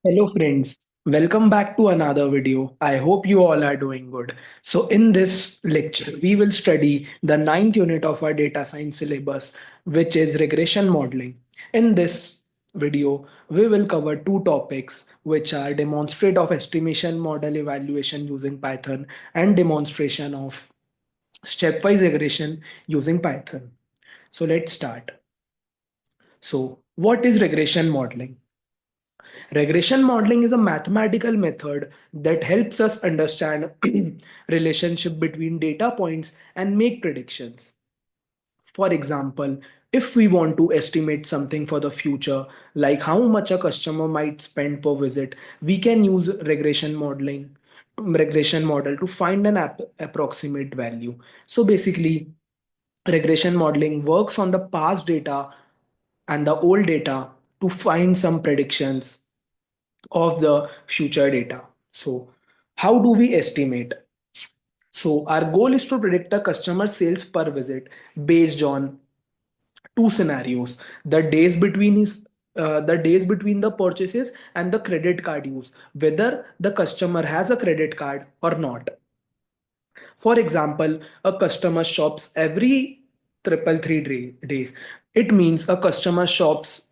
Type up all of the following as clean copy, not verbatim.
Hello friends, welcome back to another video. I hope you all are doing good. So in this lecture, we will study the ninth unit of our data science syllabus, which is regression modeling. In this video, we will cover two topics, which are demonstrate of estimation model evaluation using Python and demonstration of stepwise regression using Python. So let's start. So what is regression modeling? Regression modeling is a mathematical method that helps us understand relationship between data points and make predictions. For example, if we want to estimate something for the future, like how much a customer might spend per visit, we can use regression model to find an approximate value. So basically, regression modeling works on the past data and the old data to find some predictions of the future data. So, how do we estimate? So, our goal is to predict a customer sales per visit based on two scenarios: the days between the purchases and the credit card use, whether the customer has a credit card or not. For example, a customer shops every triple three days. It means a customer shops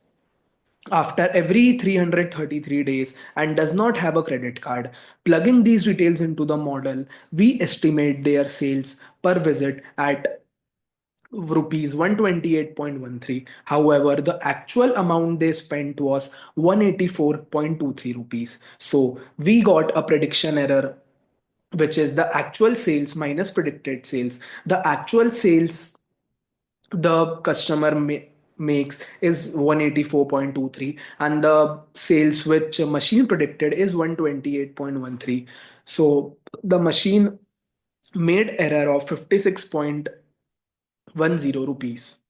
after every 333 days and does not have a credit card. Plugging these details into the model, we estimate their sales per visit at rupees 128.13. However, the actual amount they spent was 184.23 rupees. So we got a prediction error, which is the actual sales minus predicted sales. The actual sales the customer makes is 184.23, and the sales which machine predicted is 128.13. So the machine made error of 56.10 rupees.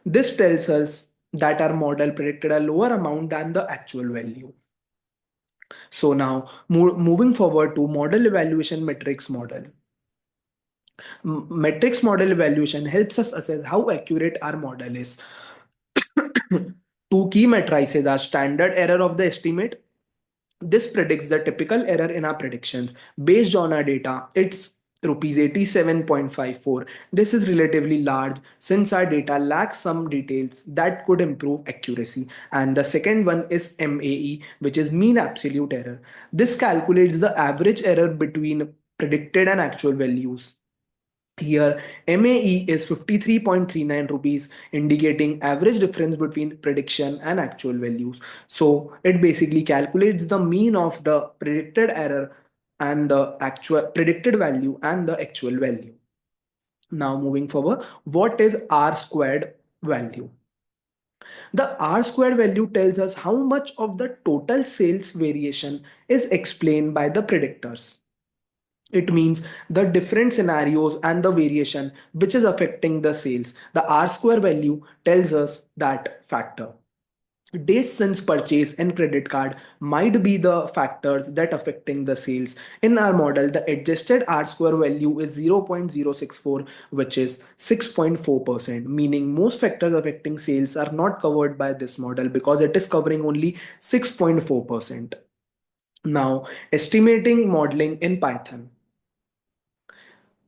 This tells us that our model predicted a lower amount than the actual value. So now moving forward to model evaluation metrics model. Metrics model evaluation helps us assess how accurate our model is. Two key matrices are standard error of the estimate. This predicts the typical error in our predictions. Based on our data, it's rupees 87.54. This is relatively large since our data lacks some details that could improve accuracy. And the second one is MAE, which is mean absolute error. This calculates the average error between predicted and actual values. Here, MAE is 53.39 rupees, indicating average difference between prediction and actual values. So it basically calculates the mean of the predicted error and the actual predicted value and the actual value. Now moving forward, what is R squared value? The R squared value tells us how much of the total sales variation is explained by the predictors. It means the different scenarios and the variation which is affecting the sales. The R square value tells us that factor. Days since purchase and credit card might be the factors that affecting the sales. In our model, the adjusted R square value is 0.064, which is 6.4%, meaning most factors affecting sales are not covered by this model because it is covering only 6.4%. Now, estimating modeling in Python.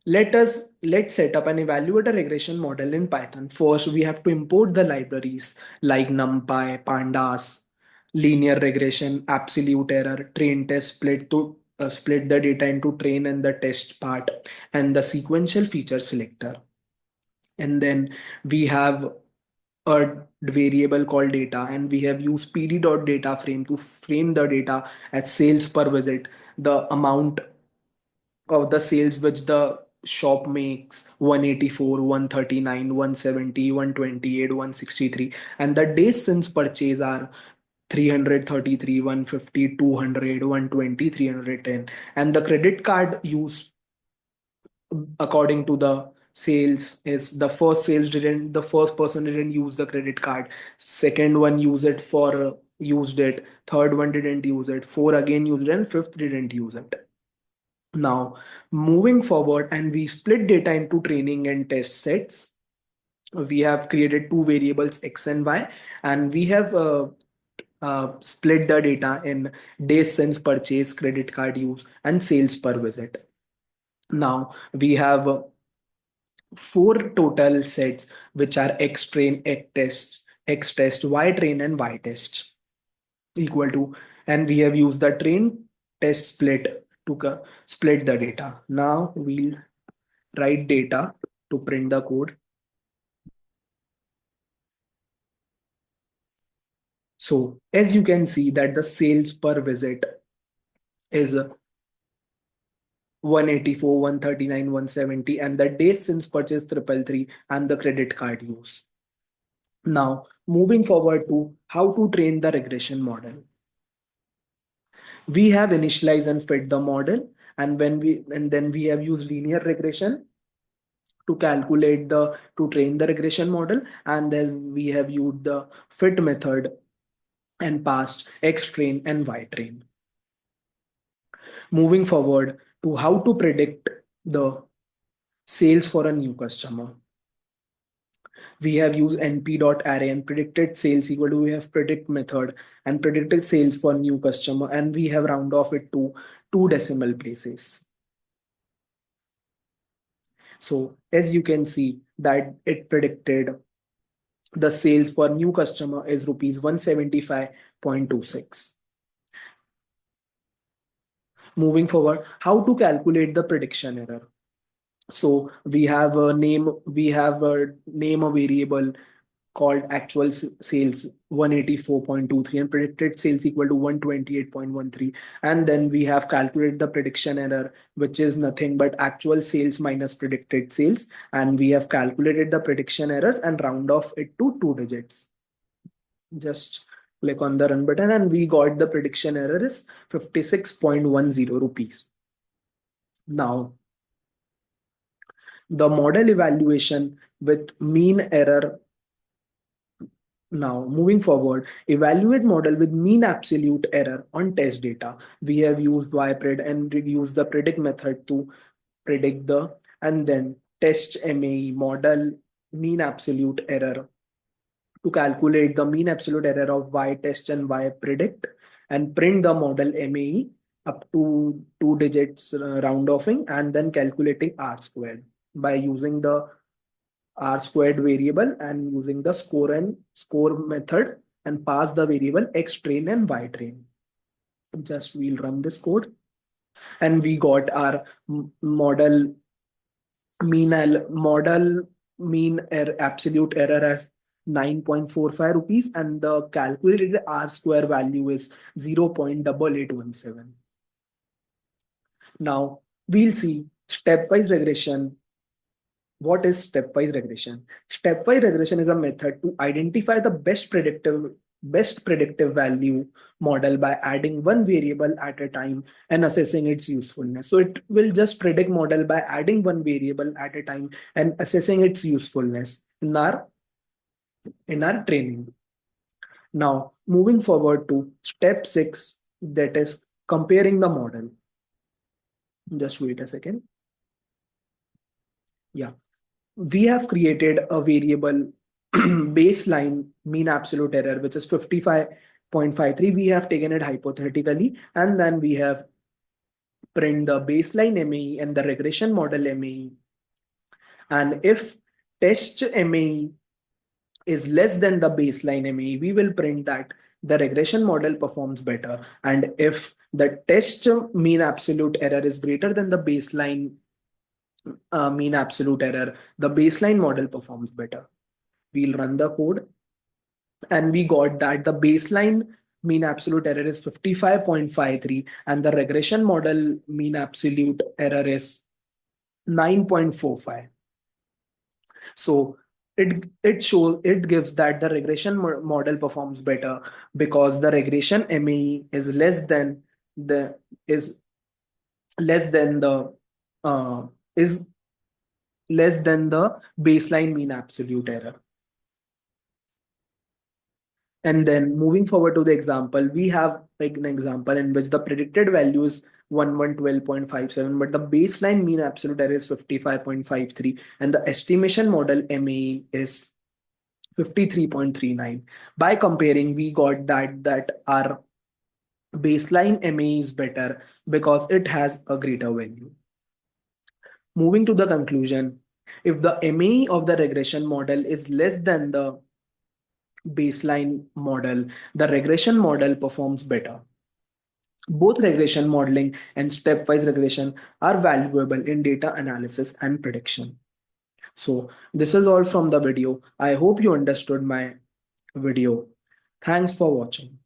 Let's set up and evaluate a regression model in Python. First, we have to import the libraries like NumPy, Pandas, linear regression, absolute error, train test, split the data into train and the test part, and the sequential feature selector. And then we have a variable called data, and we have used pd.data frame to frame the data as sales per visit, the amount of the sales which the shop makes: 184, 139, 170, 128, 163, and the days since purchase are 333, 150, 200, 120, 310, and the credit card use according to the sales is the first person didn't use the credit card, second one used it, third one didn't use it, four again used it, and fifth didn't use it. Now, moving forward, and we split data into training and test sets. We have created two variables x and y, and we have split the data in days since purchase, credit card use, and sales per visit. Now we have four total sets, which are X train, X test, Y train, and Y test equal to, and we have used the train test split to split the data. Now we'll write data to print the code. So as you can see that the sales per visit is 184, 139, 170, and the days since purchase 333 and the credit card use. Now moving forward to how to train the regression model. We have initialized and fit the model, and then we have used linear regression to calculate the to train the regression model, and then we have used the fit method and passed X train and Y train. Moving forward to how to predict the sales for a new customer. We have used np.array and predicted sales equal to we have predict method and predicted sales for new customer, and we have round off it to two decimal places. So as you can see that it predicted the sales for new customer is rupees 175.26. Moving forward, how to calculate the prediction error. So we have a name a variable called actual sales 184.23 and predicted sales equal to 128.13, and then we have calculated the prediction error, which is nothing but actual sales minus predicted sales, and we have calculated the prediction errors and round off it to two digits. Just click on the run button and we got the prediction error is 56.10 rupees. Now the model evaluation with mean error. Now, moving forward, evaluate model with mean absolute error on test data. We have used ypred and used the predict method to predict the, and then test MAE model mean absolute error to calculate the mean absolute error of y test and y predict, and print the model MAE up to two digits round offing, and then calculating R squared by using the R squared variable and using the score method and pass the variable X train and Y train. Just we'll run this code and we got our model absolute error as 9.45 rupees, and the calculated R square value is 0.8817. Now we'll see stepwise regression. What is stepwise regression? Stepwise regression is a method to identify the best predictive value model by adding one variable at a time and assessing its usefulness. So it will just predict model by adding one variable at a time and assessing its usefulness in our training. Now moving forward to step 6, that is comparing the model. Just wait a second. Yeah. We have created a variable baseline mean absolute error, which is 55.53. We have taken it hypothetically, and then we have print the baseline MAE and the regression model MAE. And if test MAE is less than the baseline MAE, we will print that the regression model performs better. And if the test mean absolute error is greater than the baseline mean absolute error, the baseline model performs better. We'll run the code and we got that the baseline mean absolute error is 55.53 and the regression model mean absolute error is 9.45. So it gives that the regression model performs better because the regression MAE is less than the is less than the is less than the baseline mean absolute error. And then moving forward to the example, we have like an example in which the predicted value is 1112.57, but the baseline mean absolute error is 55.53, and the estimation model MAE is 53.39. By comparing, we got that our baseline MA is better because it has a greater value. Moving to the conclusion, if the MA of the regression model is less than the baseline model, the regression model performs better. Both regression modeling and stepwise regression are valuable in data analysis and prediction. So, this is all from the video. I hope you understood my video. Thanks for watching.